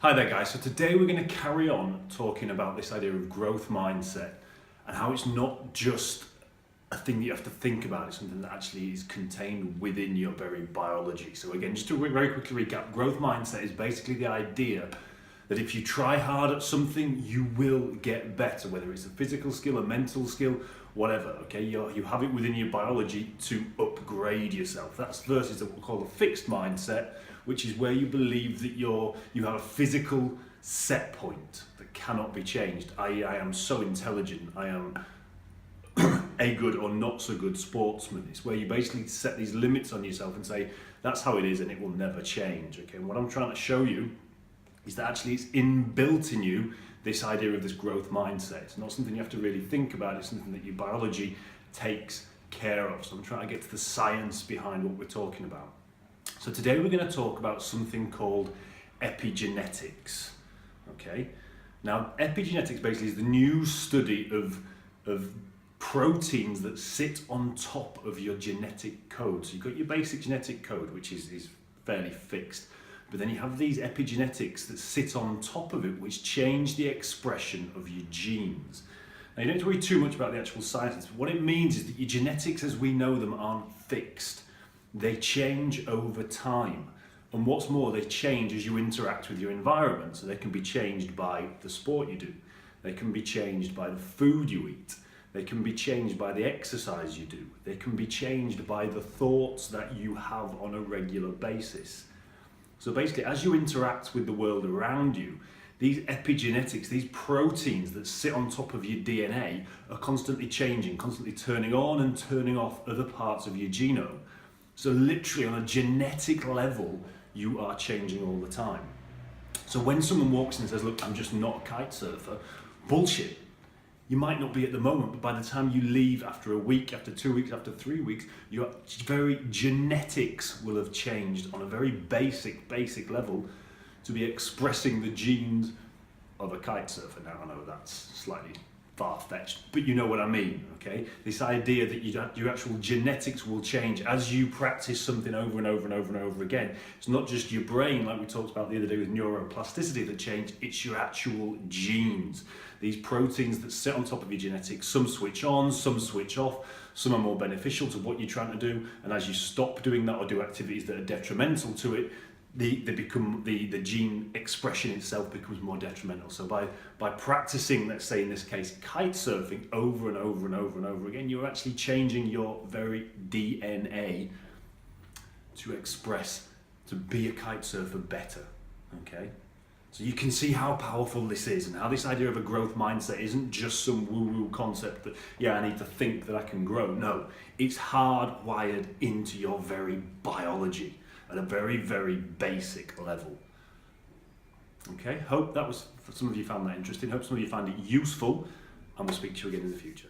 Hi there guys, so today we're going to carry on talking about this idea of growth mindset and how it's not just a thing that you have to think about, it's something that actually is contained within your very biology. So again, just to very quickly recap, growth mindset is basically the idea that if you try hard at something, you will get better, whether it's a physical skill, a mental skill, whatever, okay? You have it within your biology to upgrade yourself. That's versus what we call a fixed mindset, which is where you believe that you have a physical set point that cannot be changed. I am so intelligent, I am a good or not so good sportsman. It's where you basically set these limits on yourself and say, that's how it is and it will never change, okay? And what I'm trying to show you is that actually it's inbuilt in you, this idea of this growth mindset. It's not something you have to really think about, it's something that your biology takes care of. So I'm trying to get to the science behind what we're talking about. So today we're going to talk about something called epigenetics, okay? Now epigenetics basically is the new study of proteins that sit on top of your genetic code. So you've got your basic genetic code, which is fairly fixed, but then you have these epigenetics that sit on top of it, which change the expression of your genes. Now you don't have to worry too much about the actual science, but what it means is that your genetics as we know them aren't fixed. They change over time. And what's more, they change as you interact with your environment. So they can be changed by the sport you do. They can be changed by the food you eat. They can be changed by the exercise you do. They can be changed by the thoughts that you have on a regular basis. So basically, as you interact with the world around you, these epigenetics, these proteins that sit on top of your DNA are constantly changing, constantly turning on and turning off other parts of your genome. So literally on a genetic level, you are changing all the time. So when someone walks in and says, look, I'm just not a kite surfer, bullshit. You might not be at the moment, but by the time you leave after a week, after 2 weeks, after 3 weeks, your very genetics will have changed on a very basic level to be expressing the genes of a kite surfer. Now I know that's slightly far-fetched, but you know what I mean, okay? This idea that your actual genetics will change as you practice something over and over and over and over again. It's not just your brain, like we talked about the other day with neuroplasticity that change, it's your actual genes. These proteins that sit on top of your genetics, some switch on, some switch off, some are more beneficial to what you're trying to do, and as you stop doing that or do activities that are detrimental to it, the gene expression itself becomes more detrimental. So by practicing, let's say in this case, kite surfing over and over and over and over again, you're actually changing your very DNA to be a kite surfer better, okay? So you can see how powerful this is and how this idea of a growth mindset isn't just some woo-woo concept that, yeah, I need to think that I can grow. No, it's hardwired into your very biology at a very basic level. Okay, hope that was, some of you found that interesting, hope some of you found it useful, and we'll speak to you again in the future.